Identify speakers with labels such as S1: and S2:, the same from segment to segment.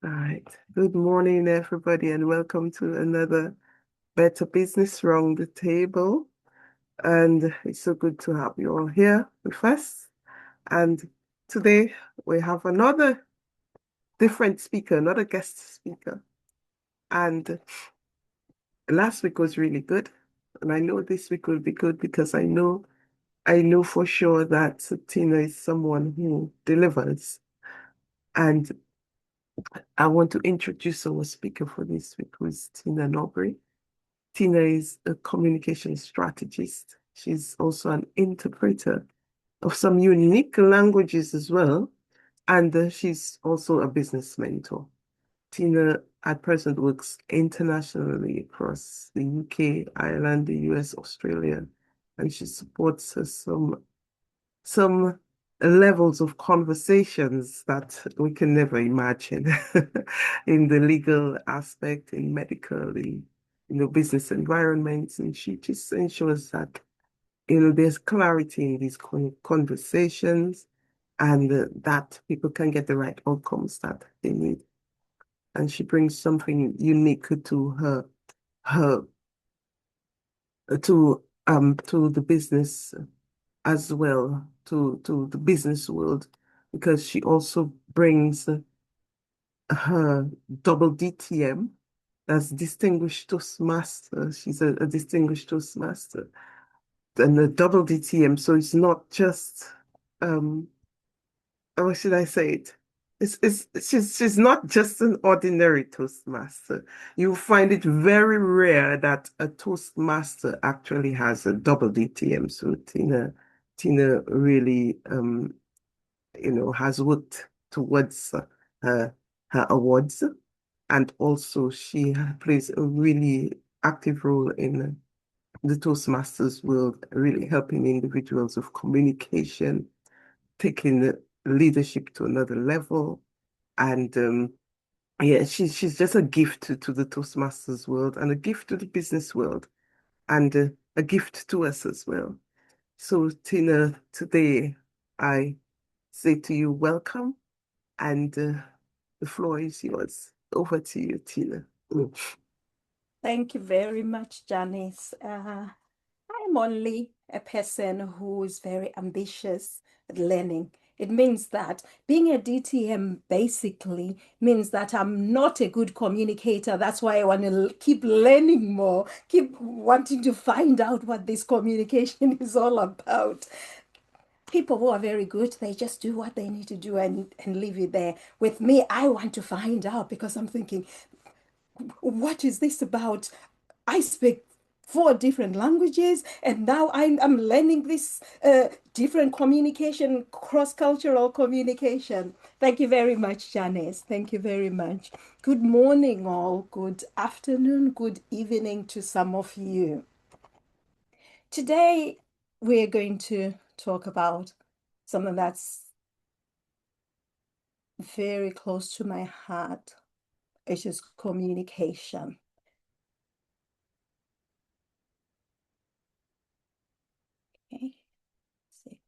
S1: All right. Good morning, everybody, and welcome to another Better Business Round the Table. And it's so good to have you all here with us. And today we have another different speaker, another guest speaker. And last week was really good. And I know this week will be good because I know for sure that Tina is someone who delivers. And I want to introduce our speaker for this week, who is Tina Norbury. Tina is a communication strategist. She's also an interpreter of some unique languages as well. And she's also a business mentor. Tina at present works internationally across the UK, Ireland, the US, Australia, and she supports some levels of conversations that we can never imagine in the legal aspect, in medical, in business environments. And she just ensures that, there's clarity in these conversations and that people can get the right outcomes that they need. And she brings something unique to her to the business as well, to the business world, because she also brings her double DTM, that's Distinguished Toastmaster. She's a Distinguished Toastmaster and a double DTM. So it's not just, um, how should I say it? She's not just an ordinary Toastmaster. You find it very rare that a Toastmaster actually has a double DTM. So Tina really has worked towards her awards, and also she plays a really active role in the Toastmasters world, really helping individuals with communication, taking the leadership to another level. And yeah, she's just a gift to the Toastmasters world and a gift to the business world and a gift to us as well. So, Tina, today I say to you, welcome, and the floor is yours. Over to you, Tina. Mm.
S2: Thank you very much, Janice. I'm only a person who is very ambitious at learning. It means that being a DTM basically means that I'm not a good communicator. That's why I want to keep learning more, keep wanting to find out what this communication is all about. People who are very good, they just do what they need to do and leave it there. With me, I want to find out because I'm thinking, what is this about? I speak four different languages, and now I'm learning this different communication, cross-cultural communication. Thank you very much, Janice. Thank you very much. Good morning, all. Good afternoon, good evening to some of you. Today, we're going to talk about something that's very close to my heart, which is communication. Okay, see.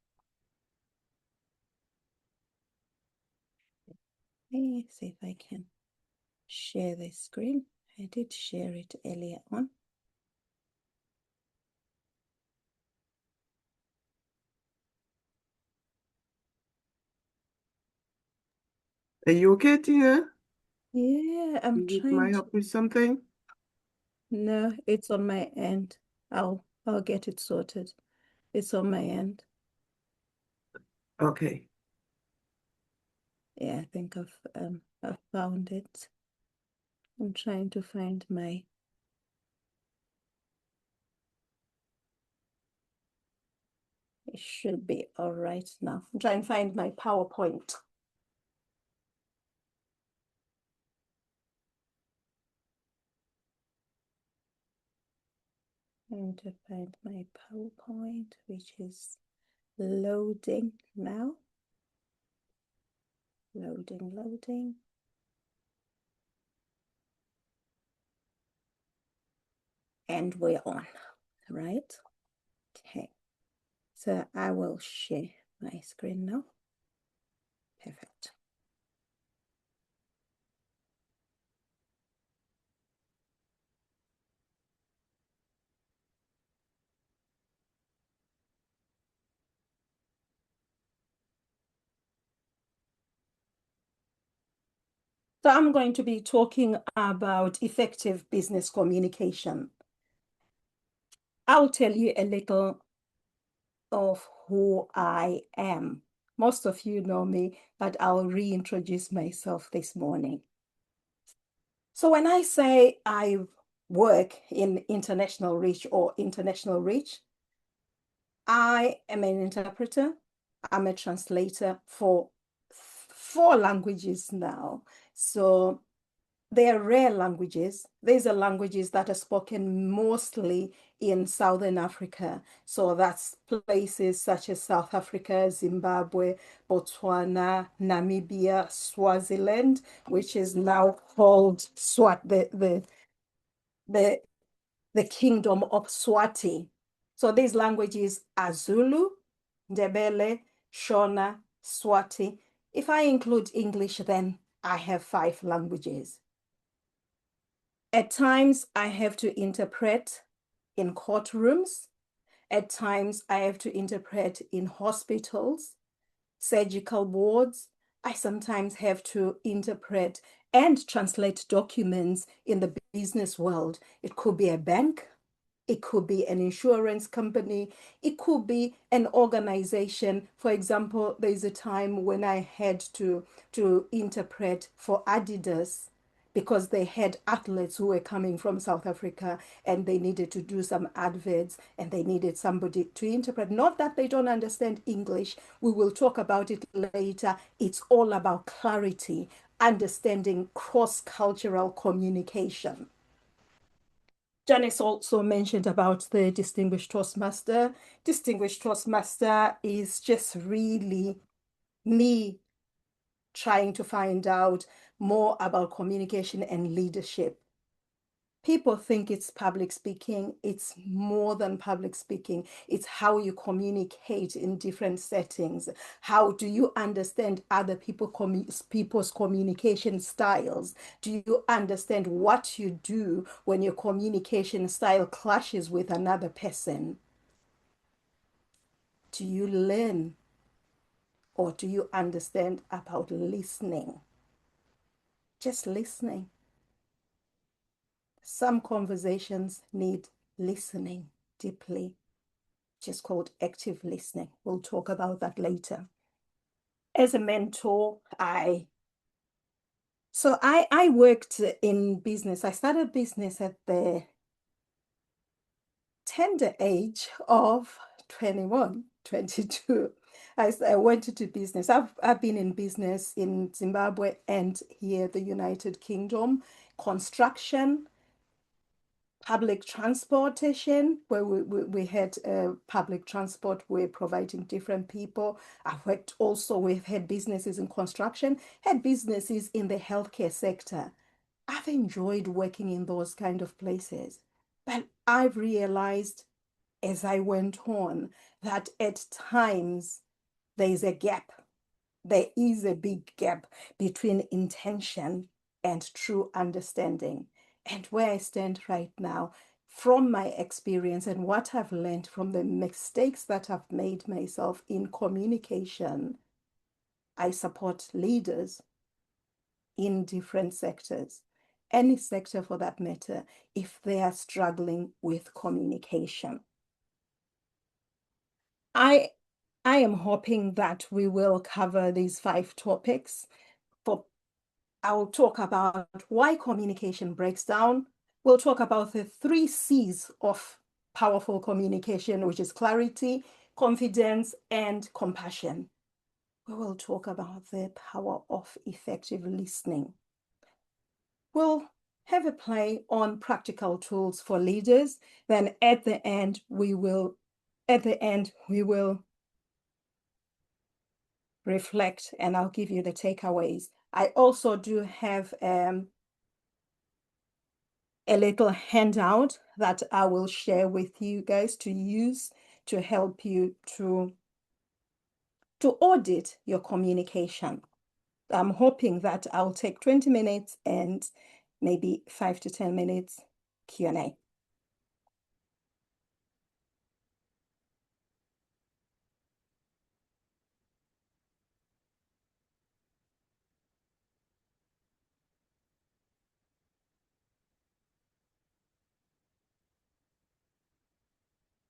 S2: Let's see if I can share the screen. I did share it earlier on.
S1: Are you okay, Tina?
S2: Yeah, I'm
S1: You need my
S2: trying to.
S1: help with something?
S2: No, it's on my end. I'll get it sorted. It's on my end.
S1: Okay.
S2: Yeah, I think I've found it. I'm trying to find my. It should be all right now. I'm trying to find my PowerPoint. Trying to find my PowerPoint, which is loading now. Loading, loading. And we're on, right? Okay. So I will share my screen now. Perfect. So I'm going to be talking about effective business communication. I'll tell you a little of who I am. Most of you know me, but I'll reintroduce myself this morning. So when I say I work in international reach or international reach, I am an interpreter. I'm a translator for 4 languages now. So they are rare languages. These are languages that are spoken mostly in Southern Africa. So that's places such as South Africa, Zimbabwe, Botswana, Namibia, Swaziland, which is now called the, the Kingdom of Swati. So these languages are Zulu, Ndebele, Shona, Swati. If I include English, then I have 5 languages. At times, I have to interpret in courtrooms. At times, I have to interpret in hospitals, surgical wards. I sometimes have to interpret and translate documents in the business world. It could be a bank, it could be an insurance company. It could be an organization. For example, there's a time when I had to interpret for Adidas because they had athletes who were coming from South Africa and they needed to do some adverts and they needed somebody to interpret. Not that they don't understand English. We will talk about it later. It's all about clarity, understanding cross-cultural communication. Janice also mentioned about the Distinguished Toastmaster. Distinguished Toastmaster is just really me trying to find out more about communication and leadership. People think it's public speaking. It's more than public speaking. It's how you communicate in different settings. How do you understand other people's communication styles? Do you understand what you do when your communication style clashes with another person? Do you learn or do you understand about listening? Just listening. Some conversations need listening deeply, which is called active listening. We'll talk about that later. As a mentor, I worked in business. I started business at the tender age of 21, 22. I went into business. I've been in business in Zimbabwe and here, the United Kingdom, construction, public transportation, where we had public transport. We're providing different people. I've worked also, we've had businesses in construction, had businesses in the healthcare sector. I've enjoyed working in those kind of places. But I've realized as I went on that at times there is a gap. There is a big gap between intention and true understanding. And where I stand right now, from my experience and what I've learned from the mistakes that I've made myself in communication, I support leaders in different sectors, any sector for that matter, if they are struggling with communication. I I am hoping that we will cover these 5 topics. For I will talk about why communication breaks down. We'll talk about the 3 C's of powerful communication, which is clarity, confidence, and compassion. We will talk about the power of effective listening. We'll have a play on practical tools for leaders. Then at the end, we will reflect and I'll give you the takeaways. I also do have a little handout that I will share with you guys to use to help you to audit your communication. I'm hoping that I'll take 20 minutes and maybe 5 to 10 minutes Q&A.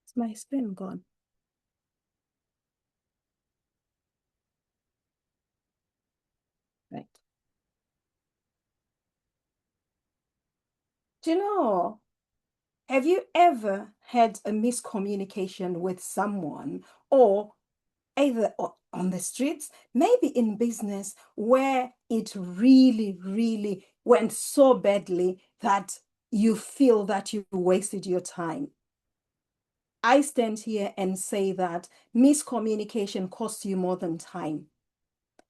S2: Is my screen gone? Right. Do you know, have you ever had a miscommunication with someone or either on the streets, maybe in business, where it really, really went so badly that you feel that you wasted your time? I stand here and say that miscommunication costs you more than time.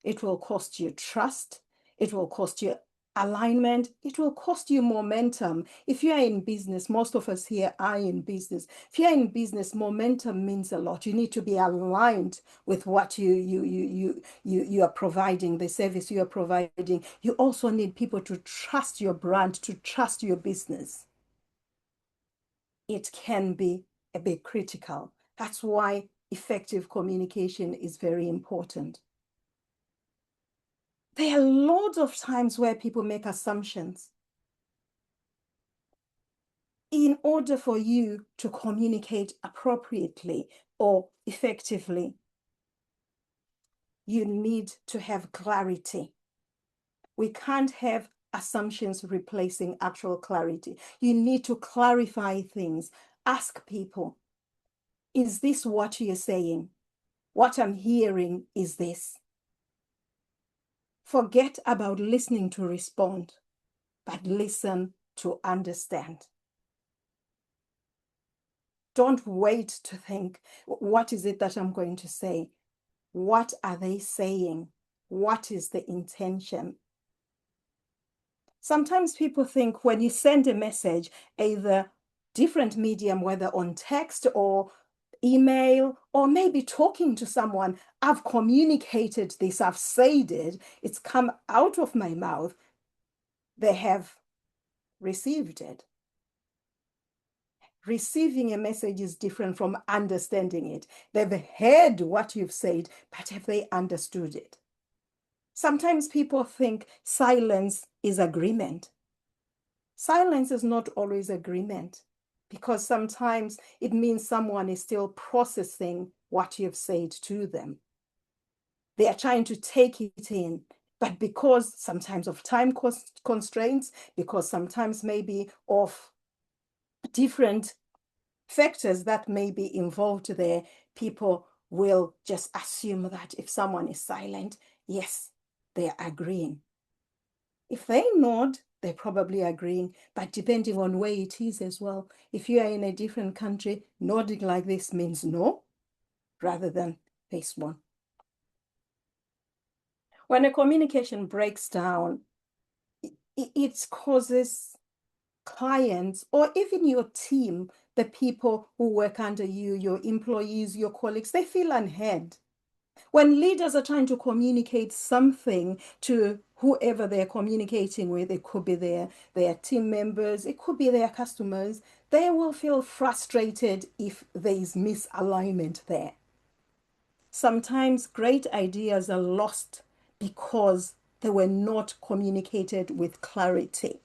S2: It will cost you trust. It will cost you alignment. It will cost you momentum. If you are in business, most of us here are in business. If you're in business, momentum means a lot. You need to be aligned with what you are providing, the service you are providing. You also need people to trust your brand, to trust your business. It can be a bit critical. That's why effective communication is very important. There are loads of times where people make assumptions. In order for you to communicate appropriately or effectively, you need to have clarity. We can't have assumptions replacing actual clarity. You need to clarify things. Ask people, is this what you're saying? What I'm hearing is this. Forget about listening to respond, but listen to understand. Don't wait to think, what is it that I'm going to say? What are they saying? What is the intention? Sometimes people think when you send a message, either different medium, whether on text or email, or maybe talking to someone, I've communicated this, I've said it, it's come out of my mouth, they have received it. Receiving a message is different from understanding it. They've heard what you've said, but have they understood it? Sometimes people think silence is agreement. Silence is not always agreement, because sometimes it means someone is still processing what you've said to them. They are trying to take it in, but because sometimes of time constraints, because sometimes maybe of different factors that may be involved there, people will just assume that if someone is silent, yes, they're agreeing. If they nod, they're probably agreeing, but depending on where it is as well. If you are in a different country, nodding like this means no, rather than this one. When a communication breaks down, it causes clients or even your team, the people who work under you, your employees, your colleagues, they feel unheard. When leaders are trying to communicate something to whoever they're communicating with, it could be their team members, it could be their customers, they will feel frustrated if there is misalignment there. Sometimes great ideas are lost because they were not communicated with clarity.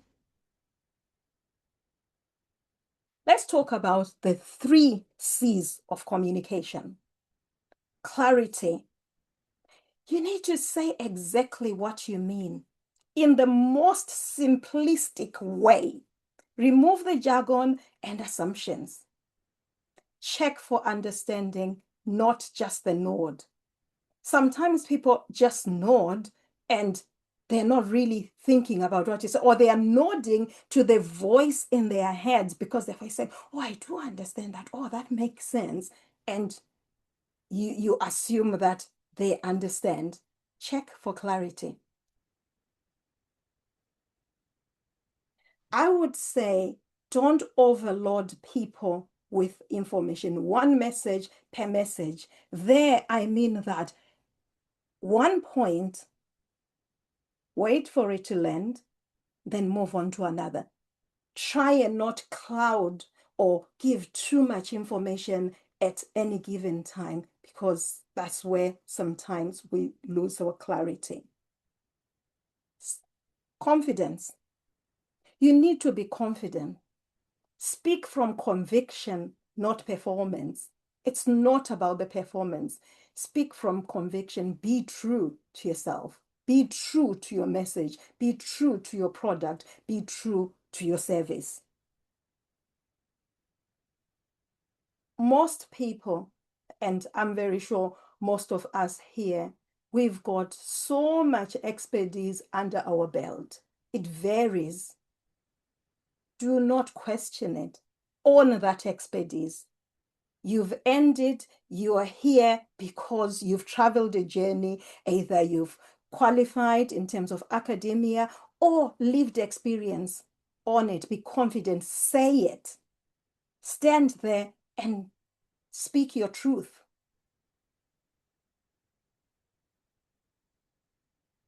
S2: Let's talk about the 3 C's of communication. Clarity. You need to say exactly what you mean in the most simplistic way. Remove the jargon and assumptions. Check for understanding, not just the nod. Sometimes people just nod and they're not really thinking about what you say, or they are nodding to the voice in their heads because they're saying, oh, I do understand that. Oh, that makes sense. And you assume that they understand. Check for clarity. I would say don't overload people with information. One message per message. There, I mean that one point, wait for it to land, then move on to another. Try and not cloud or give too much information at any given time, because that's where sometimes we lose our clarity. Confidence. You need to be confident. Speak from conviction, not performance. It's not about the performance. Speak from conviction. Be true to yourself. Be true to your message. Be true to your product. Be true to your service. Most people, and I'm very sure most of us here, we've got so much expertise under our belt. It varies. Do not question it. Own that expertise. You've ended, you are here because you've traveled a journey. Either you've qualified in terms of academia or lived experience. On it, be confident, say it. Stand there and speak your truth.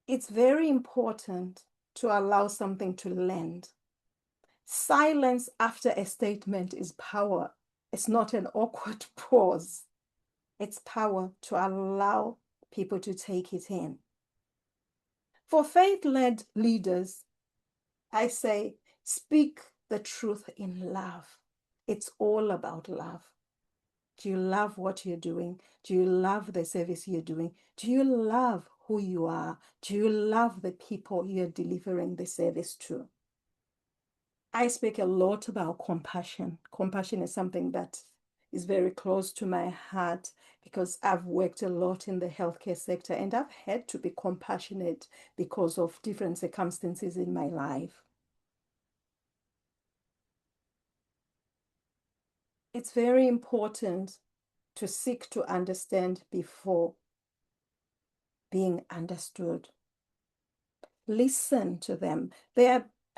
S2: It's very important to allow something to land. Silence after a statement is power. It's not an awkward pause. It's power to allow people to take it in. For faith-led leaders, I say, speak the truth in love. It's all about love. Do you love what you're doing? Do you love the service you're doing? Do you love who you are? Do you love the people you're delivering the service to? I speak a lot about compassion. Compassion is something that is very close to my heart because I've worked a lot in the healthcare sector and I've had to be compassionate because of different circumstances in my life. It's very important to seek to understand before being understood. Listen to them.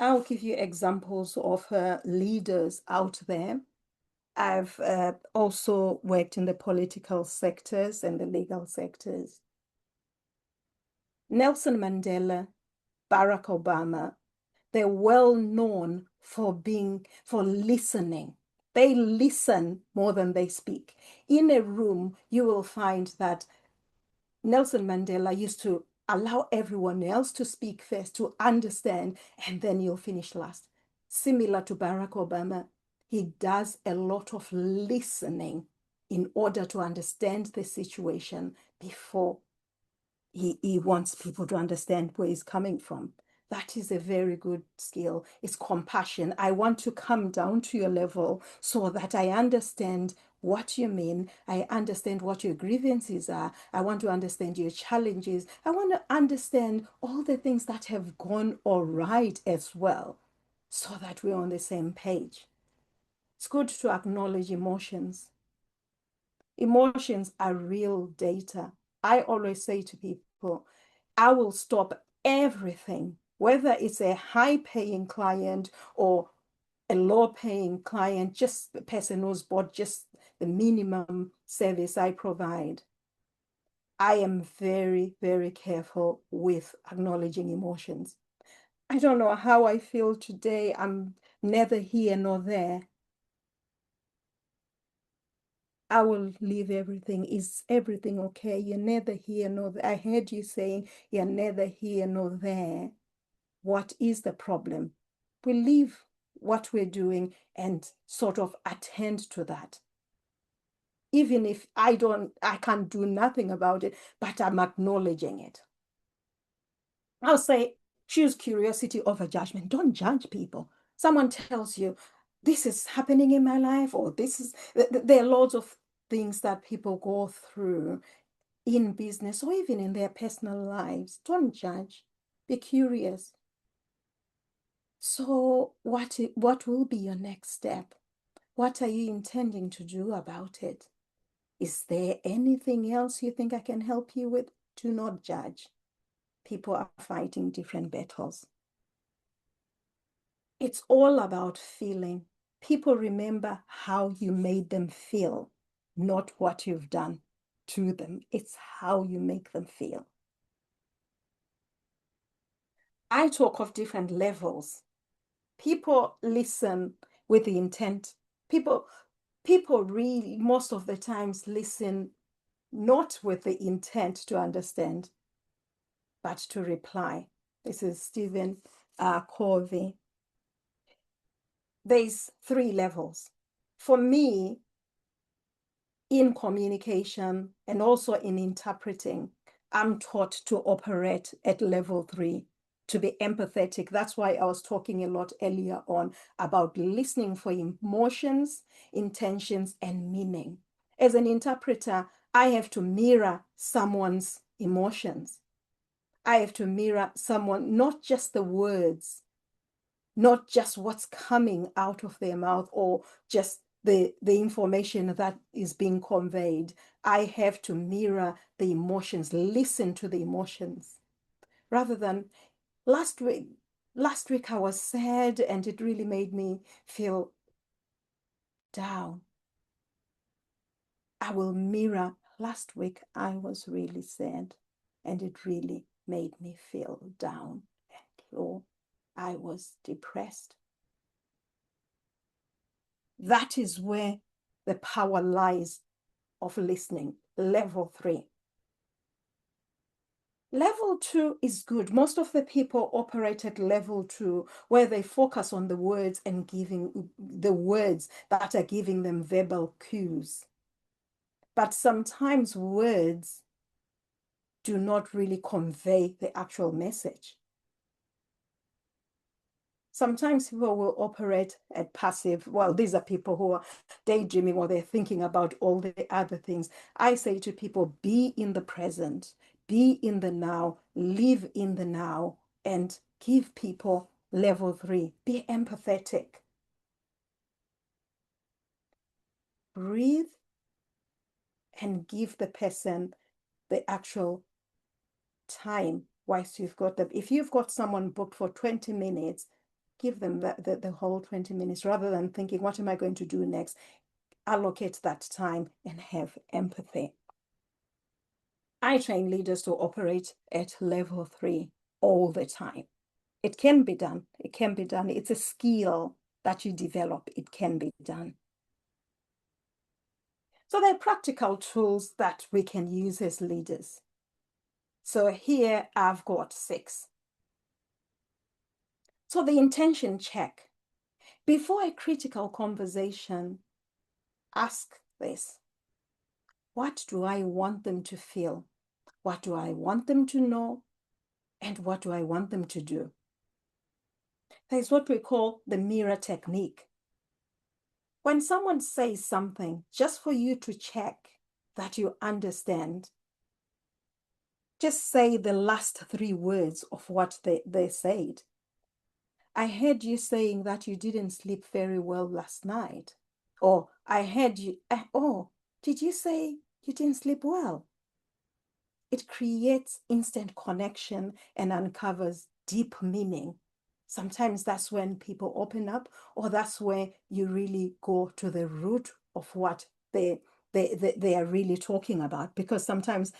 S2: I'll give you examples of leaders out there. I've also worked in the political sectors and the legal sectors. Nelson Mandela, Barack Obama, they're well known for listening. They listen more than they speak. In a room, you will find that Nelson Mandela used to allow everyone else to speak first, to understand, and then you'll finish last. Similar to Barack Obama, he does a lot of listening in order to understand the situation before he wants people to understand where he's coming from. That is a very good skill. It's compassion. I want to come down to your level so that I understand what you mean. I understand what your grievances are. I want to understand your challenges. I want to understand all the things that have gone all right as well, so that we're on the same page. It's good to acknowledge emotions. Emotions are real data. I always say to people, I will stop everything, whether it's a high-paying client or a low-paying client, just the person who's bought just the minimum service I provide. I am very, very careful with acknowledging emotions. I don't know how I feel today. I'm neither here nor there. I will leave everything. Is everything okay? You're neither here nor there. I heard you saying you're neither here nor there. What is the problem? We leave what we're doing and sort of attend to that. Even if I can't do nothing about it, but I'm acknowledging it. I'll say, choose curiosity over judgment. Don't judge people. Someone tells you, this is happening in my life, or there are lots of things that people go through in business or even in their personal lives. Don't judge. Be curious. So what will be your next step? What are you intending to do about it? Is there anything else you think I can help you with? Do not judge. People are fighting different battles. It's all about feeling. People remember how you made them feel, not what you've done to them. It's how you make them feel. I talk of different levels. People listen with the intent. People really, most of the times, listen not with the intent to understand, but to reply. This is Stephen Covey. There's 3 levels. For me, in communication and also in interpreting, I'm taught to operate at level 3, to be empathetic. That's why I was talking a lot earlier on about listening for emotions, intentions, and meaning. As an interpreter, I have to mirror someone's emotions. I have to mirror someone, not just the words, not just what's coming out of their mouth or just the information that is being conveyed. I have to mirror the emotions, listen to the emotions, rather than last week. Last week I was sad and it really made me feel down. I will mirror last week I was really sad and it really made me feel down and low. I was depressed. That is where the power lies of listening. Level 3. Level 2 is good. Most of the people operate at level 2, where they focus on the words and giving the words that are giving them verbal cues. But sometimes words do not really convey the actual message. Sometimes people will operate at passive. Well, these are people who are daydreaming or they're thinking about all the other things. I say to people, be in the present, be in the now, live in the now, and give people level 3. Be empathetic. Breathe and give the person the actual time whilst you've got them. If you've got someone booked for 20 minutes, give them the whole 20 minutes rather than thinking, what am I going to do next? Allocate that time and have empathy. I train leaders to operate at level 3 all the time. It can be done. It can be done. It's a skill that you develop. It can be done. So there are practical tools that we can use as leaders. So here I've got 6. So the intention check. Before a critical conversation, ask this. What do I want them to feel? What do I want them to know? And what do I want them to do? That is what we call the mirror technique. When someone says something, just for you to check that you understand, just say the last 3 words of what they said. I heard you saying that you didn't sleep very well last night. Or I heard you, oh, did you say you didn't sleep well? It creates instant connection and uncovers deep meaning. Sometimes that's when people open up, or that's where you really go to the root of what they are really talking about, because sometimes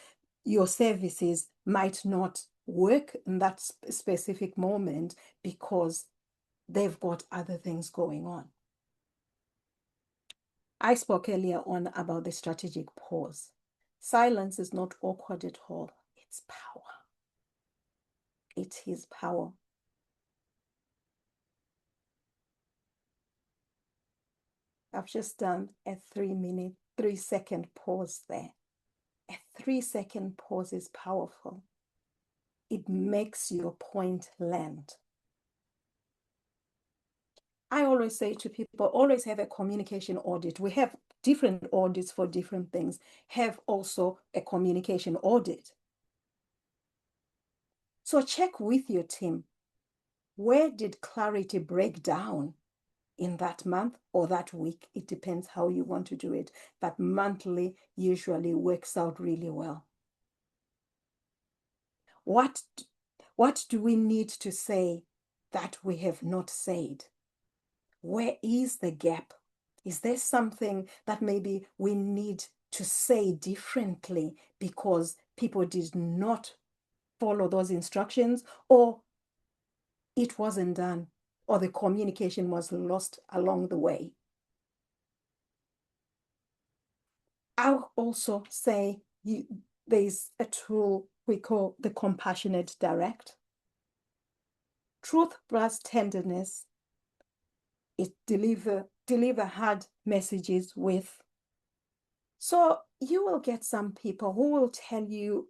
S2: your services might not work in that specific moment because they've got other things going on. I spoke earlier on about the strategic pause. Silence is not awkward at all. It's power. It is power. I've just done a 3-minute, 3-second pause there. A 3-second pause is powerful. It makes your point land. I always say to people, always have a communication audit. We have different audits for different things. Have also a communication audit. So check with your team. Where did clarity break down in that month or that week? It depends how you want to do it. But monthly usually works out really well. What do we need to say that we have not said? Where is the gap? Is there something that maybe we need to say differently because people did not follow those instructions, or it wasn't done, or the communication was lost along the way? I'll also say there's a tool we call the compassionate direct. Truth plus tenderness. It deliver hard messages with So you will get some people who will tell you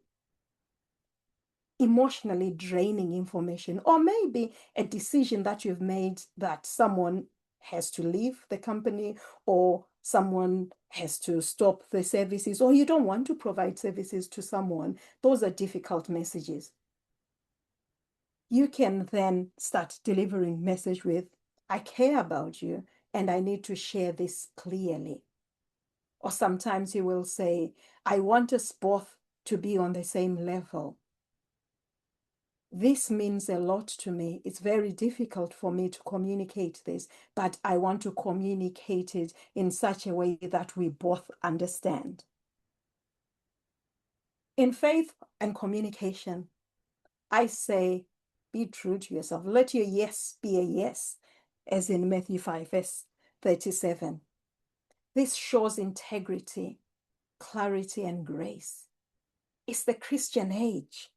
S2: emotionally draining information, or maybe a decision that you've made that someone has to leave the company, or someone has to stop the services, or you don't want to provide services to someone. Those are difficult messages. You can then start delivering message with, I care about you and I need to share this clearly. Or sometimes you will say, I want us both to be on the same level. This means a lot to me. It's very difficult for me to communicate this, but I want to communicate it in such a way that we both understand. In faith and communication, I say, be true to yourself. Let your yes be a yes, as in Matthew 5, verse 37. This shows integrity, clarity, and grace. It's the Christian age.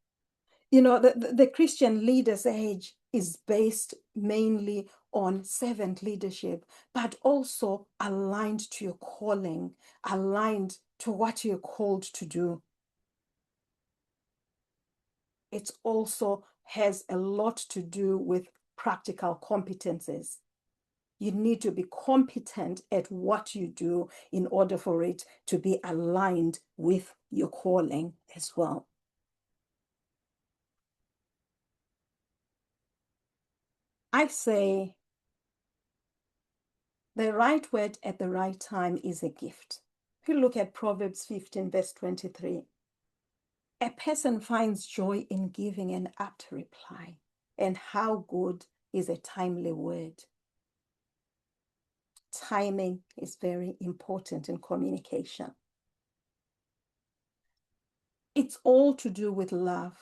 S2: You know, the Christian leaders' age is based mainly on servant leadership, but also aligned to your calling, aligned to what you're called to do. It also has a lot to do with practical competences. You need to be competent at what you do in order for it to be aligned with your calling as well. I say the right word at the right time is a gift. If you look at Proverbs 15, verse 23, a person finds joy in giving an apt reply. And how good is a timely word? Timing is very important in communication. It's all to do with love.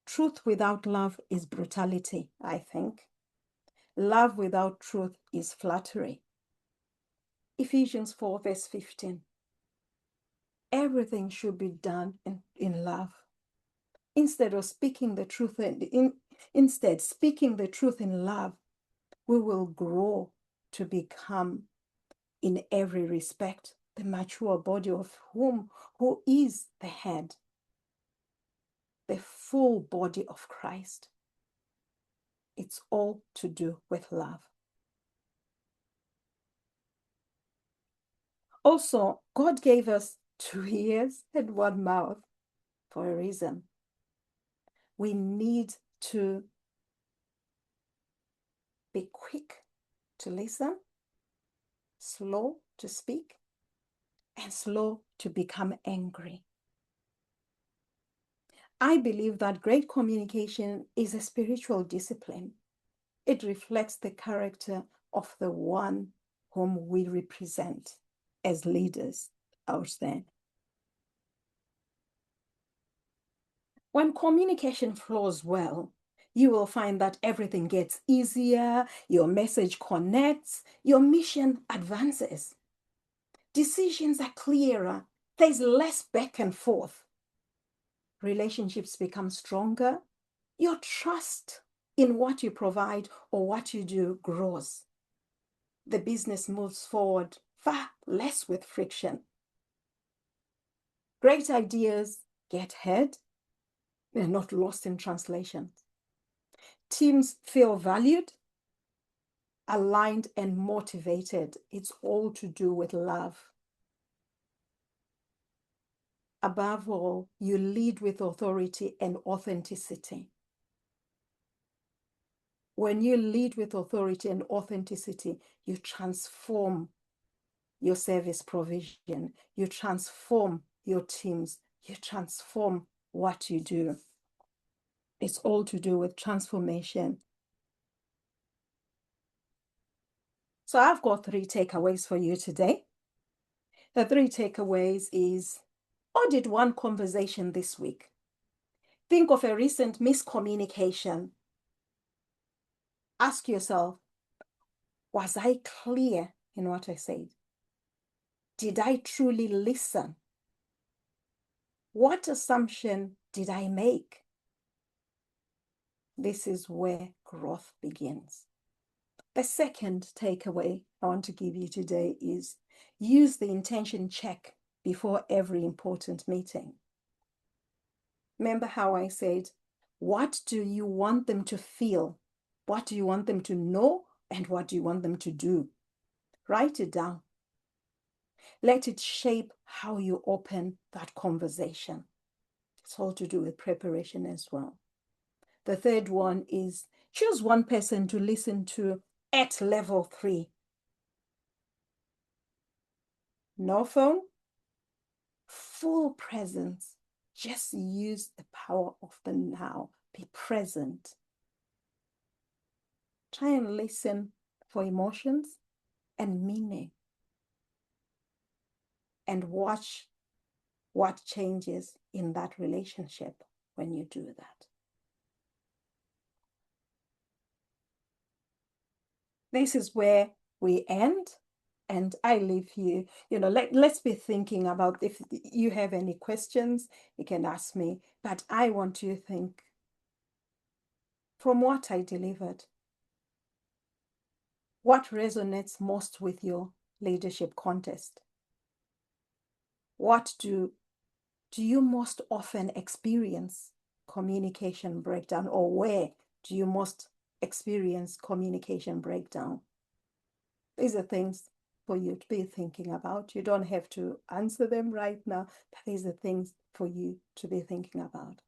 S2: Truth without love is brutality, I think. Love without truth is flattery. Ephesians 4, verse 15. Everything should be done in love. Instead speaking the truth in love, we will grow to become, in every respect, the mature body of who is the head, the full body of Christ. It's all to do with love. Also, God gave us 2 ears and 1 mouth for a reason. We need to be quick to listen, slow to speak, and slow to become angry. I believe that great communication is a spiritual discipline. It reflects the character of the one whom we represent as leaders out there. When communication flows well, you will find that everything gets easier, your message connects, your mission advances. Decisions are clearer, there's less back and forth. Relationships become stronger, your trust in what you provide or what you do grows. The business moves forward far less with friction. Great ideas get heard, they're not lost in translation. Teams feel valued, aligned, and motivated. It's all to do with love. Above all, you lead with authority and authenticity. When you lead with authority and authenticity, you transform your service provision, you transform your teams, you transform what you do. It's all to do with transformation. So I've got 3 takeaways for you today. The 3 takeaways is audit one conversation this week. Think of a recent miscommunication. Ask yourself, was I clear in what I said? Did I truly listen? What assumption did I make? This is where growth begins. The second takeaway I want to give you today is Use the intention check before every important meeting. Remember how I said, what do you want them to feel? What do you want them to know? And what do you want them to do? Write it down. Let it shape how you open that conversation. It's all to do with preparation as well. The third one is choose one person to listen to at level 3. No phone, full presence. Just use the power of the now. Be present. Try and listen for emotions and meaning. And watch what changes in that relationship when you do that. This is where we end. And I leave you, let's be thinking about if you have any questions, you can ask me. But I want you to think from what I delivered, what resonates most with your leadership contest? What do you most often experience communication breakdown, or where do you most experience communication breakdown? These are things for you to be thinking about. You don't have to answer them right now, but these are things for you to be thinking about.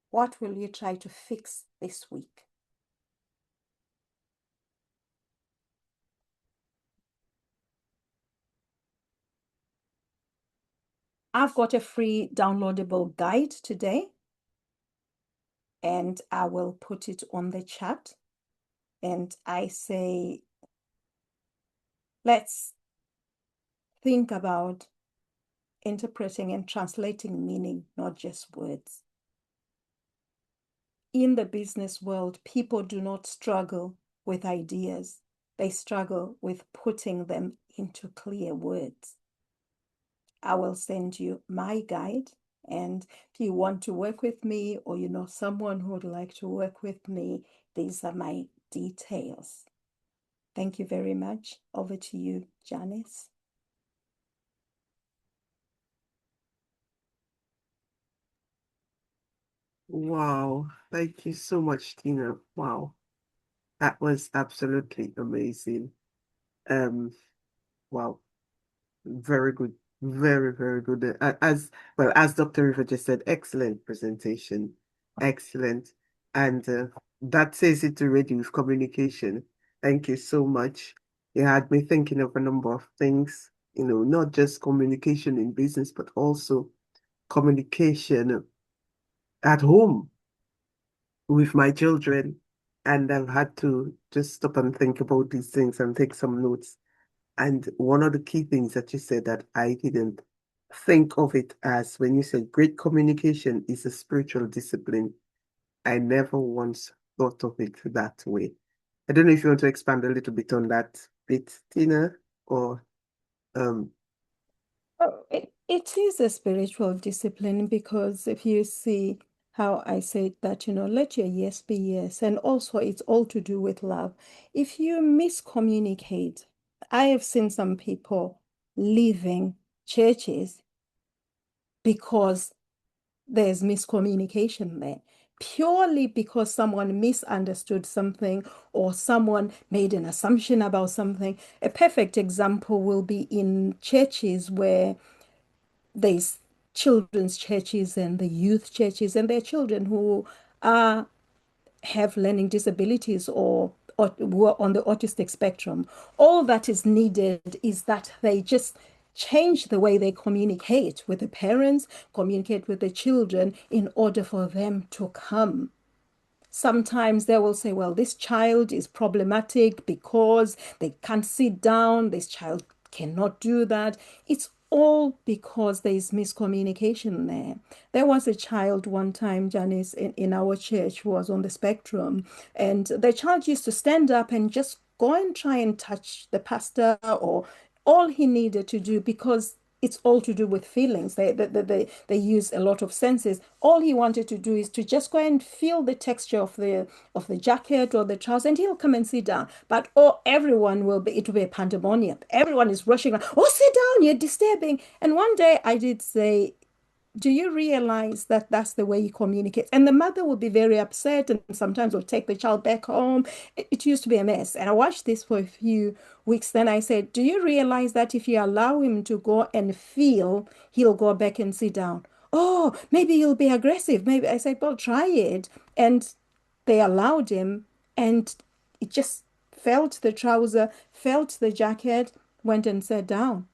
S2: What will you try to fix this week? I've got a free downloadable guide today, and I will put it on the chat. And I say, let's think about interpreting and translating meaning, not just words. In the business world, people do not struggle with ideas. They struggle with putting them into clear words. I will send you my guide. And if you want to work with me, or you know someone who would like to work with me, these are my details. Thank you very much. Over to you, Janice.
S1: Wow. Thank you so much, Tina. Wow. That was absolutely amazing. Um, wow. Very good. Very, very good. As well, as Dr. River just said, excellent presentation. Excellent. And that says it already with communication. Thank you so much. You had me thinking of a number of things, not just communication in business, but also communication at home with my children. And I've had to just stop and think about these things and take some notes. And one of the key things that you said that I didn't think of it as when you said great communication is a spiritual discipline. I never once thought of it that way. I don't know if you want to expand a little bit on that bit, Tina, or um
S2: Oh, it is a spiritual discipline, because if you see how I said that, let your yes be yes. And also, it's all to do with love. If you miscommunicate, I have seen some people leaving churches because there's miscommunication there, purely because someone misunderstood something or someone made an assumption about something. A perfect example will be in churches where there's children's churches and the youth churches, and there are children who are have learning disabilities, or who are on the autistic spectrum. All that is needed is that they just change the way they communicate with the parents, communicate with the children, in order for them to come. Sometimes they will say, well, this child is problematic because they can't sit down. This child cannot do that. It's all because there is miscommunication there. There was a child one time, Janice, in our church, who was on the spectrum, and the child used to stand up and just go and try and touch the pastor, or all he needed to do, because it's all to do with feelings. They use a lot of senses. All he wanted to do is to just go and feel the texture of the jacket or the trousers, and he'll come and sit down. But oh, everyone will be, it will be a pandemonium. Everyone is rushing around. Oh, sit down, you're disturbing. And one day I did say, do you realize that that's the way he communicates? And the mother would be very upset and sometimes will take the child back home. It used to be a mess. And I watched this for a few weeks. Then I said, do you realize that if you allow him to go and feel, he'll go back and sit down? Oh, maybe he'll be aggressive. Maybe I said, well, try it. And they allowed him, and it just felt the trouser, felt the jacket, went and sat down.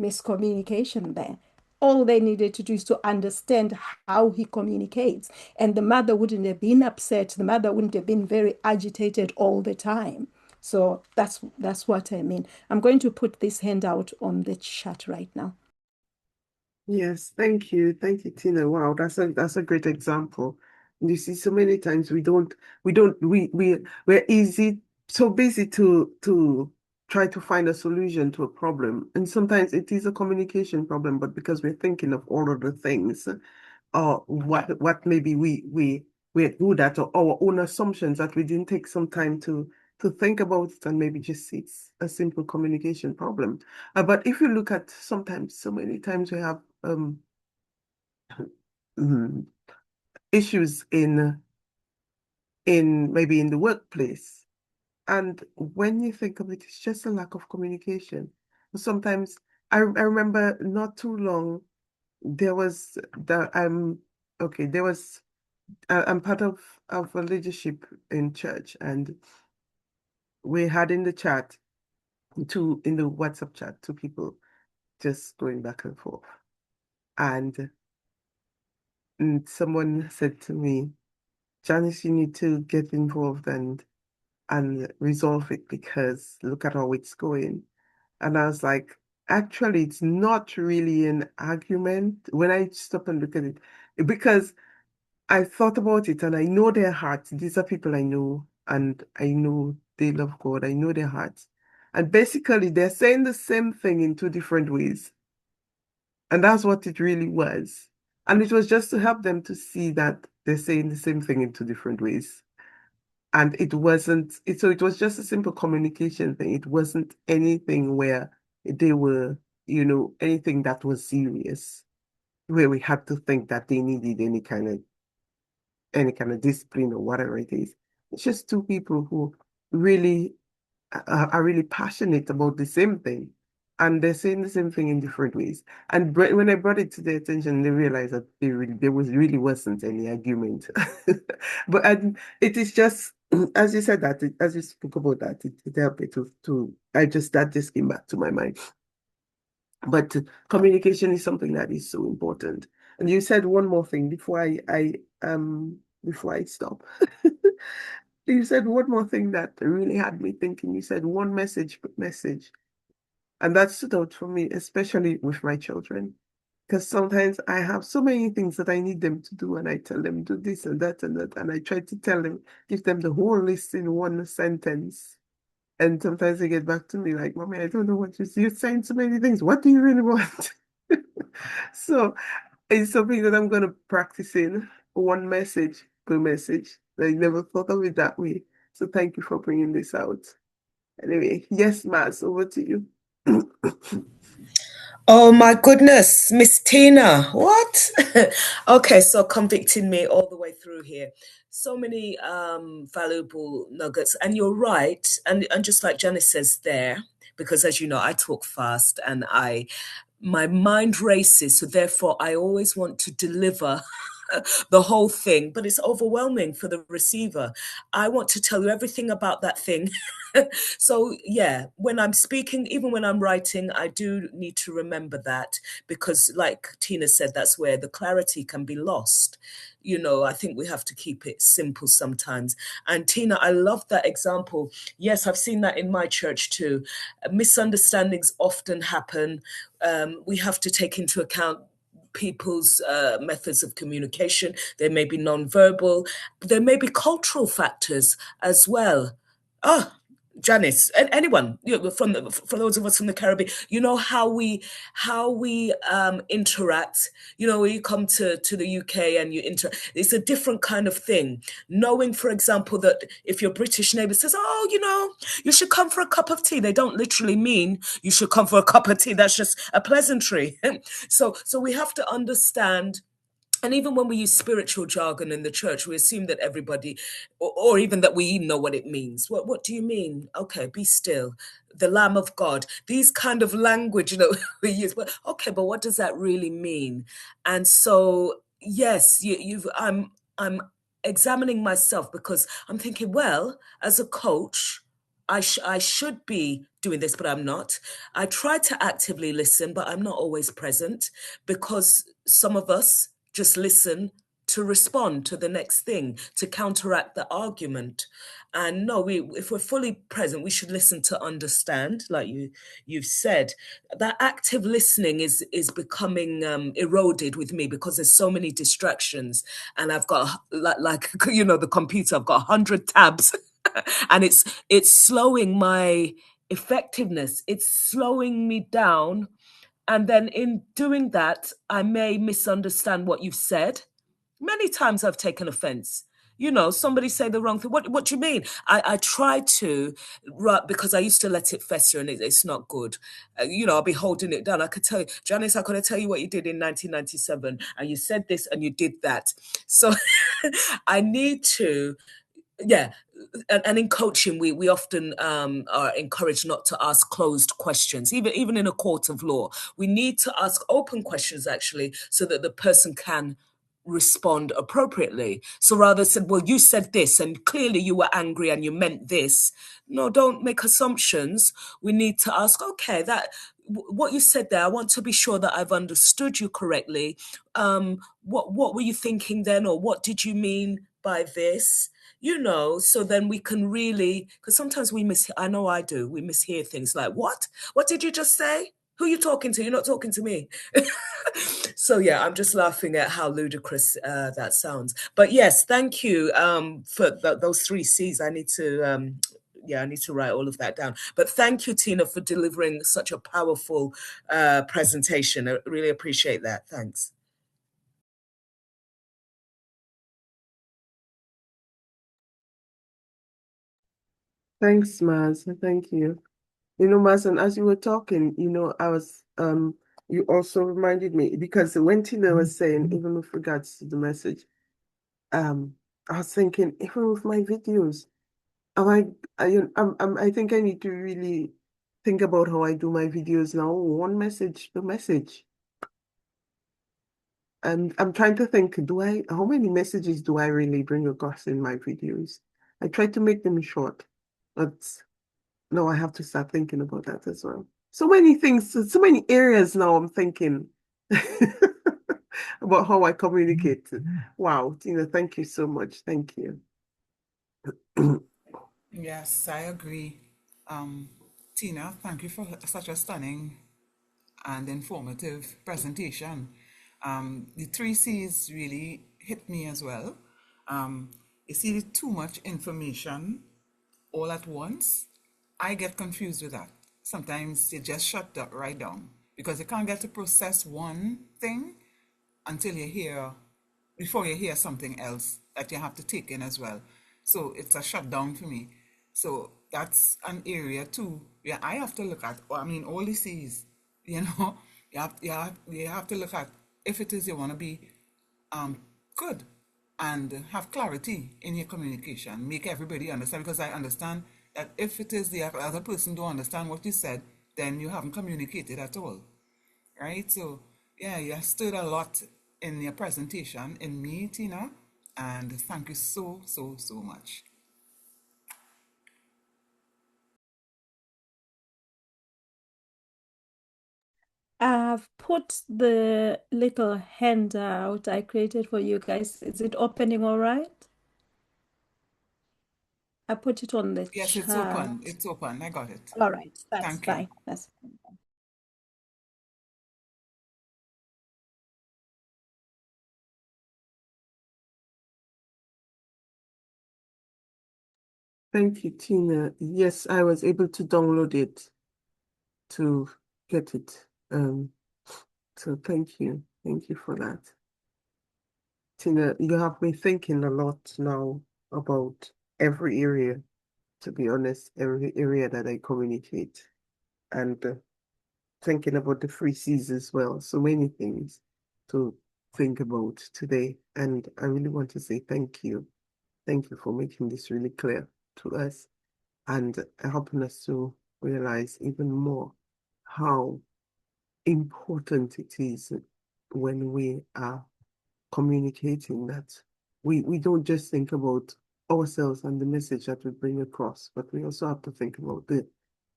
S2: Miscommunication there. All they needed to do is to understand how he communicates. And the mother wouldn't have been upset. The mother wouldn't have been very agitated all the time. So that's what I mean. I'm going to put this handout on the chat right now.
S1: Yes, thank you. Thank you, Tina. Wow, that's a great example. You see, so many times we're so busy to try to find a solution to a problem. And sometimes it is a communication problem, but because we're thinking of all of the things, or what maybe we're good at, or our own assumptions that we didn't take some time to think about it, and maybe just see it's a simple communication problem. But if you look at sometimes, so many times we have mm, issues in maybe in the workplace. And when you think of it, it's just a lack of communication. Sometimes I remember not too long, there was the okay, there was I'm part of a leadership in church, and we had in the chat in the WhatsApp chat, two people just going back and forth. And, someone said to me, Janice, you need to get involved and resolve it, because look at how it's going. And I was like, actually, it's not really an argument when I stop and look at it, because I thought about it and I know their hearts. These are people I know, and I know they love God. I know their hearts. And basically, they're saying the same thing in two different ways. And that's what it really was. And it was just to help them to see that they're saying the same thing in two different ways. And it wasn't, so it was just a simple communication thing. It wasn't anything where they were, anything that was serious, where we had to think that they needed any kind of discipline or whatever it is. It's just two people who really are really passionate about the same thing, and they're saying the same thing in different ways. And when I brought it to their attention, they realized that there really wasn't any argument. But it is just as you said that, as you spoke about that, it helped me that just came back to my mind. But communication is something that is so important. And you said one more thing before I stop. You said one more thing that really had me thinking. You said one message, message. And that stood out for me, especially with my children. Because sometimes I have so many things that I need them to do, and I tell them, do this and that and that. And I try to give them the whole list in one sentence. And sometimes they get back to me like, Mommy, I don't know what you're saying so many things. What do you really want? So it's something that I'm going to practice in one message per message. I never thought of it that way. So thank you for bringing this out. Anyway, yes, Maz, over to you.
S3: Oh my goodness, Miss Tina, what? Okay, so convicting me all the way through here. So many valuable nuggets, and you're right. And just like Janice says there, because as you know, I talk fast and my mind races, so therefore I always want to deliver the whole thing, but it's overwhelming for the receiver. I want to tell you everything about that thing. So, yeah, when I'm speaking, even when I'm writing, I do need to remember that because, like Tina said, that's where the clarity can be lost. I think we have to keep it simple sometimes. And Tina, I love that example. Yes, I've seen that in my church too. Misunderstandings often happen. We have to take into account people's methods of communication. They may be nonverbal. There may be cultural factors as well. Ah, Janice, and anyone, for those of us from the Caribbean, how we interact. When you come to the UK and you it's a different kind of thing. Knowing, for example, that if your British neighbor says, "Oh, you should come for a cup of tea," they don't literally mean you should come for a cup of tea. That's just a pleasantry. So we have to understand. And even when we use spiritual jargon in the church, we assume that everybody, or even that we know what it means. What do you mean? Okay, be still. The Lamb of God. These kind of language, we use. But okay, but what does that really mean? And so, yes, I'm examining myself because I'm thinking, well, as a coach, I should be doing this, but I'm not. I try to actively listen, but I'm not always present because some of us just listen to respond to the next thing, to counteract the argument. And no, if we're fully present, we should listen to understand, like you've said. That active listening is becoming eroded with me because there's so many distractions, and I've got like the computer. I've got 100 tabs, and it's slowing my effectiveness. It's slowing me down, and then in doing that, I may misunderstand what you've said. Many times I've taken offense. Somebody say the wrong thing. What do you mean? I try to, right, because I used to let it fester, and it's not good. I'll be holding it down. I could tell you, Janice, I could tell you what you did in 1997, and you said this and you did that. So I need to, yeah. And in coaching, we often are encouraged not to ask closed questions, even in a court of law. We need to ask open questions, actually, so that the person can respond appropriately. So rather said, well, you said this and clearly you were angry and you meant this. No, don't make assumptions. We need to ask, okay, what you said there, I want to be sure that I've understood you correctly. What were you thinking then, or what did you mean by this? So then we can really, because sometimes I know I do, we mishear things like, what did you just say? Who are you talking to? You're not talking to me. So yeah, I'm just laughing at how ludicrous that sounds. But yes, thank you for those 3 C's. I need to write all of that down. But thank you, Tina, for delivering such a powerful presentation. I really appreciate that. Thanks.
S1: Thanks, Maz. Thank you. Maz, and as you were talking, I was you also reminded me because when Tina was saying, even with regards to the message, I was thinking, even with my videos, am I think I need to really think about how I do my videos now, one message per message. And I'm trying to think, how many messages do I really bring across in my videos? I try to make them short, but no, I have to start thinking about that as well. So many things, so many areas now I'm thinking about how I communicate. Wow, Tina, thank you so much. Thank you.
S4: Yes, I agree. Tina, thank you for such a stunning and informative presentation. The 3 C's really hit me as well. You see, too much information all at once, I get confused with that. Sometimes you just shut that right down because you can't get to process one thing until before you hear something else that you have to take in as well. So it's a shutdown for me. So that's an area too. Yeah, I have to look at. All this is, you have to look at if it is you want to be good and have clarity in your communication. Make everybody understand, because I understand that if it is the other person don't understand what you said, then you haven't communicated at all, right? So yeah, you stirred a lot in your presentation in me, Tina, and thank you so, so, so much.
S2: I've put the little handout I created for you guys. Is it opening all right? I put it on the
S4: Yes, it's
S2: chat.
S4: open. It's open. I got it.
S2: All right, that's
S4: Thank you.
S2: fine. That's fine.
S1: Thank you, Tina. Yes, I was able to download it to get it. So thank you. Thank you for that. Tina, you have me thinking a lot now about every area, to be honest, every area that I communicate, and thinking about the free C's as well. So many things to think about today. And I really want to say thank you. Thank you for making this really clear to us and helping us to realize even more how important it is when we are communicating that we don't just think about ourselves and the message that we bring across, but we also have to think about the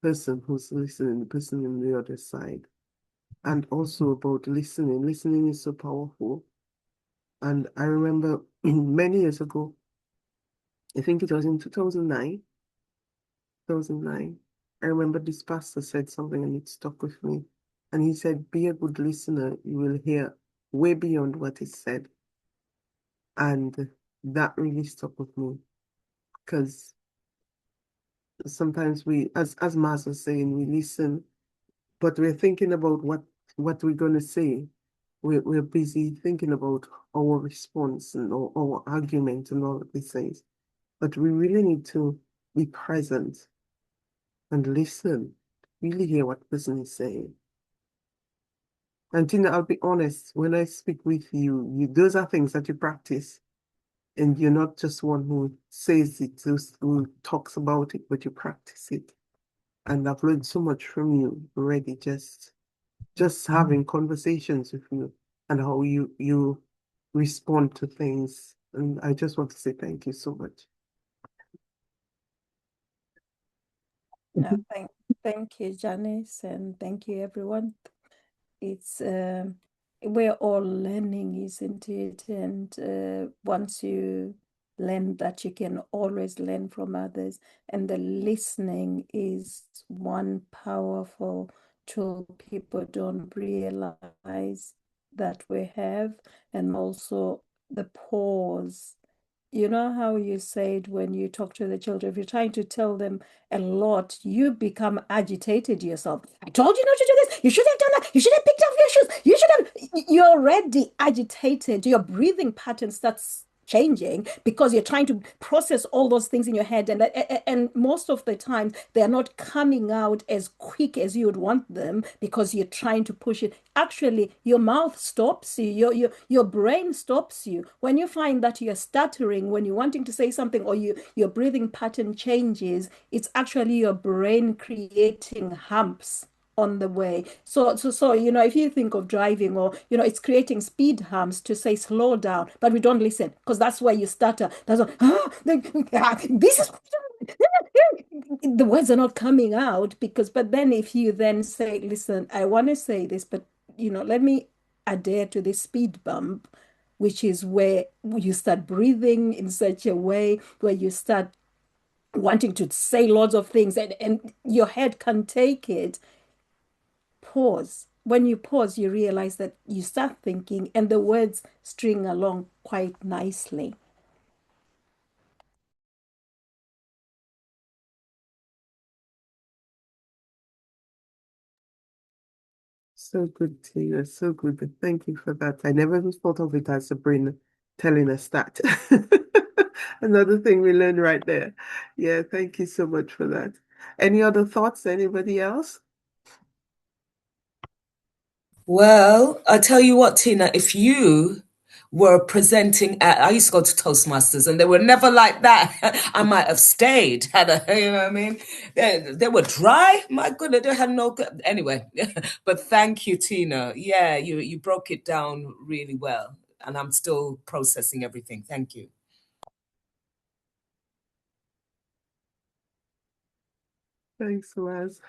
S1: person who's listening, the person on the other side, and also about listening. Listening is so powerful. And I remember many years ago, I think it was in 2009, I remember this pastor said something and it stuck with me. And he said, be a good listener, you will hear way beyond what is said. And that really stuck with me because sometimes we, as Maz was saying, we listen, but we're thinking about what we're going to say. We're busy thinking about our response and our argument and all of these things. But we really need to be present and listen, really hear what the person is saying. And Tina, I'll be honest, when I speak with you, those are things that you practice. And you're not just one who says it, who talks about it, but you practice it. And I've learned so much from you already, just having conversations with you and how you respond to things. And I just want to say thank you so much.
S2: No, thank you, Janice, and thank you, everyone. It's we're all learning, isn't it? And once you learn that, you can always learn from others. And the listening is one powerful tool people don't realize that we have, and also the pause. You know how you said when you talk to the children, if you're trying to tell them a lot, you become agitated yourself. I told you not to do this. You should have done that. You should have picked up your shoes. You should have. You're already agitated. Your breathing pattern starts changing because you're trying to process all those things in your head, and most of the time they're not coming out as quick as you would want them because you're trying to push it. Actually, your mouth stops you, your brain stops you when you find that you're stuttering when you're wanting to say something, or your breathing pattern changes. It's actually your brain creating humps on the way. So if you think of driving, or it's creating speed humps to say slow down, but we don't listen because that's where you stutter. That's what, this is the words are not coming out because. But then if you then say, listen, I want to say this, but let me adhere to this speed bump, which is where you start breathing in such a way where you start wanting to say lots of things, and your head can take it. Pause. When you pause, you realize that you start thinking, and the words string along quite nicely.
S1: So good, Tina. So good. Thank you for that. I never even thought of it as a brain telling us that. Another thing we learned right there. Yeah, thank you so much for that. Any other thoughts? Anybody else?
S3: Well, I tell you what, Tina, if you were presenting at, I used to go to Toastmasters and they were never like that. I might have stayed. You know what I mean? They were dry. My goodness, they had no good. Anyway, but thank you, Tina. Yeah, you broke it down really well. And I'm still processing everything. Thank you.
S1: Thanks, Laz.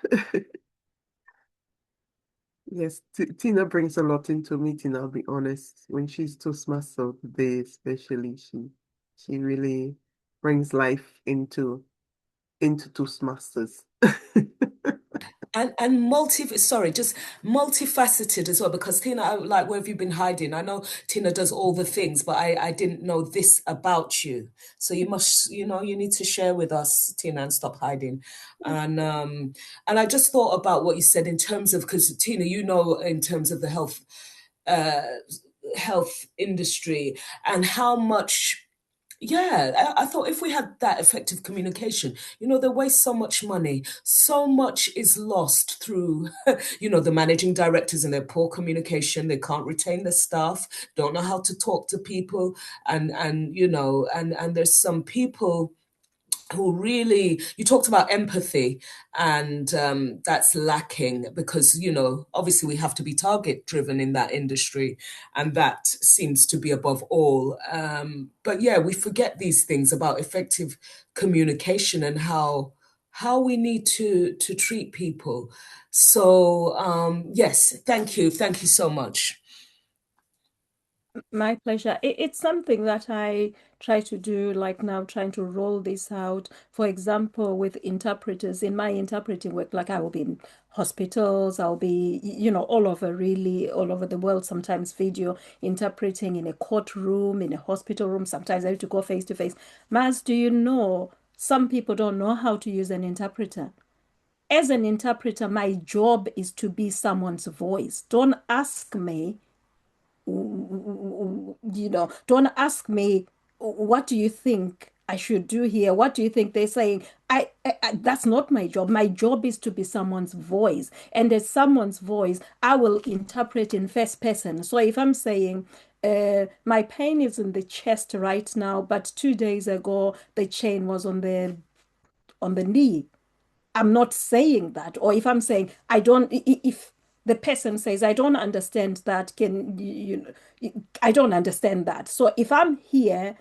S1: Yes, Tina brings a lot into a meeting, I'll be honest. When she's Toastmaster today, especially, she really brings life into Toastmasters.
S3: and just multifaceted as well, because Tina, like, where have you been hiding? I know Tina does all the things, but I didn't know this about you. So you must, you need to share with us, Tina, and stop hiding. And I just thought about what you said in terms of, because Tina, in terms of the uh health industry, and how much, yeah, I thought if we had that effective communication, they waste so much money. So much is lost through, the managing directors and their poor communication. They can't retain their staff, don't know how to talk to people. And there's some people who really, you talked about empathy, and that's lacking, because obviously we have to be target driven in that industry, and that seems to be above all. But yeah, we forget these things about effective communication, and how we need to treat people. So yes, thank you so much.
S2: My pleasure. It's something that I try to do, like now, trying to roll this out. For example, with interpreters in my interpreting work, like I will be in hospitals, I'll be, all over, really, all over the world, sometimes video interpreting in a courtroom, in a hospital room. Sometimes I have to go face to face. Maz, do you know some people don't know how to use an interpreter? As an interpreter, my job is to be someone's voice. Don't ask me don't ask me, what do you think I should do here? What do you think they're saying? That's not my job. My job is to be someone's voice. And as someone's voice, I will interpret in first person. So if I'm saying, my pain is in the chest right now, but 2 days ago the chain was on the knee. I'm not saying that. Or if I'm saying, if the person says, I don't understand that, I don't understand that. So if I'm here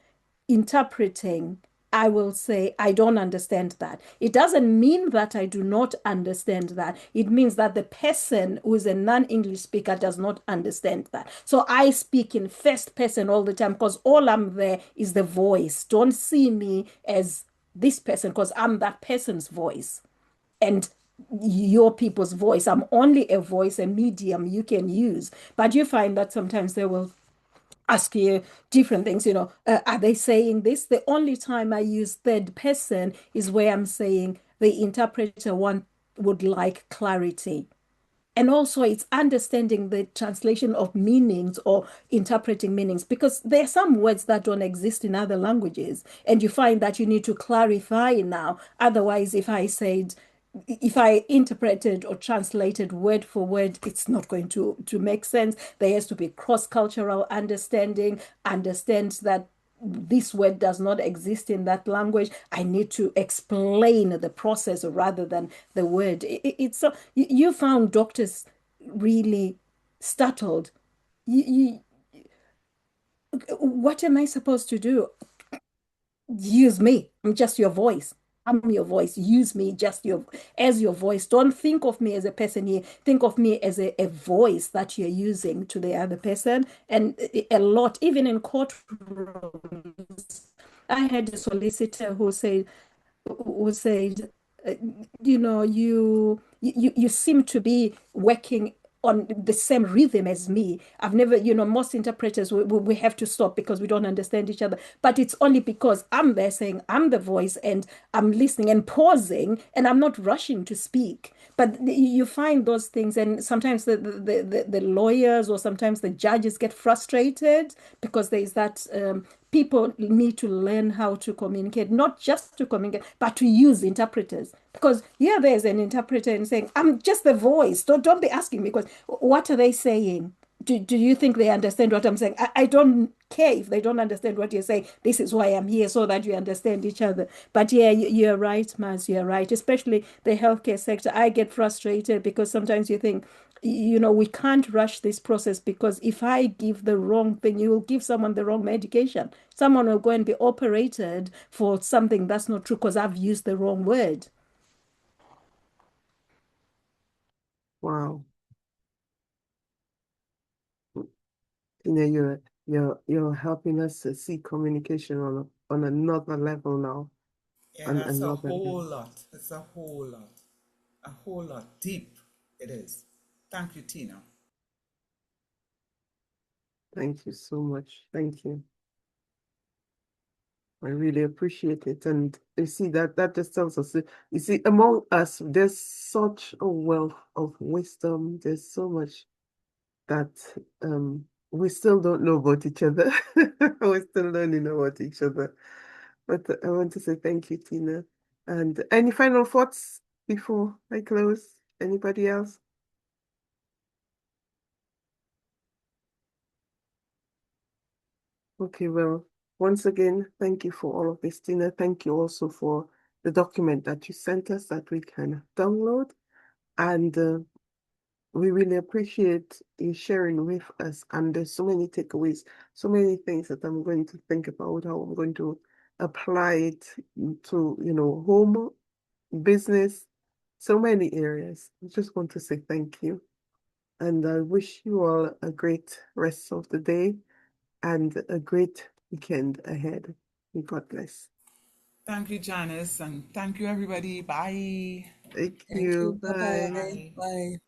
S2: interpreting, I will say, I don't understand that. It doesn't mean that I do not understand that. It means that the person who is a non-English speaker does not understand that. So I speak in first person all the time, because all I'm there is the voice. Don't see me as this person, because I'm that person's voice and your people's voice. I'm only a voice, a medium you can use. But you find that sometimes they will ask you different things, are they saying this? The only time I use third person is where I'm saying the interpreter would like clarity. And also, it's understanding the translation of meanings or interpreting meanings, because there are some words that don't exist in other languages. And you find that you need to clarify now. Otherwise, if I interpreted or translated word for word, it's not going to make sense. There has to be cross-cultural understanding, understand that this word does not exist in that language. I need to explain the process rather than the word. It's so you found doctors really startled. You, what am I supposed to do? Use me. I'm just your voice. I'm your voice. Use me just as your voice. Don't think of me as a person here. Think of me as a voice that you're using to the other person. And a lot, even in courtrooms, I had a solicitor who said, uh, you seem to be working on the same rhythm as me. I've never, most interpreters, we have to stop because we don't understand each other. But it's only because I'm there saying I'm the voice and I'm listening and pausing and I'm not rushing to speak. But you find those things, and sometimes the lawyers or sometimes the judges get frustrated because there's that people need to learn how to communicate, not just to communicate, but to use interpreters. Because yeah, there's an interpreter and saying, I'm just the voice. Don't be asking me, because what are they saying? Do you think they understand what I'm saying? I don't care if they don't understand what you're saying. This is why I'm here, so that you understand each other. But yeah, you're right, Maz, you're right. Especially the healthcare sector. I get frustrated because sometimes you think, we can't rush this process, because if I give the wrong thing, you will give someone the wrong medication. Someone will go and be operated for something that's not true because I've used the wrong word.
S1: Wow. You're helping us to see communication on another level now.
S4: Yeah,
S1: On
S4: that's a
S1: another
S4: whole
S1: level.
S4: lot. It's a whole lot. a whole lot deep. It is. Thank you, Tina.
S1: Thank you so much. Thank you. I really appreciate it. And you see that just tells us, you see, among us, there's such a wealth of wisdom. There's so much that we still don't know about each other. We're still learning about each other. But I want to say thank you, Tina. And any final thoughts before I close? Anybody else? Okay, well, once again, thank you for all of this, Tina. Thank you also for the document that you sent us that we can download. And we really appreciate you sharing with us. And there's so many takeaways, so many things that I'm going to think about, how I'm going to apply it to, home, business, so many areas. I just want to say thank you. And I wish you all a great rest of the day and a great weekend ahead. God bless.
S4: Thank you, Janice, and thank you, everybody. Bye.
S1: Thank
S3: Thank
S1: you.
S3: you.
S1: Bye.
S3: Bye-bye.
S4: Bye.
S3: Bye.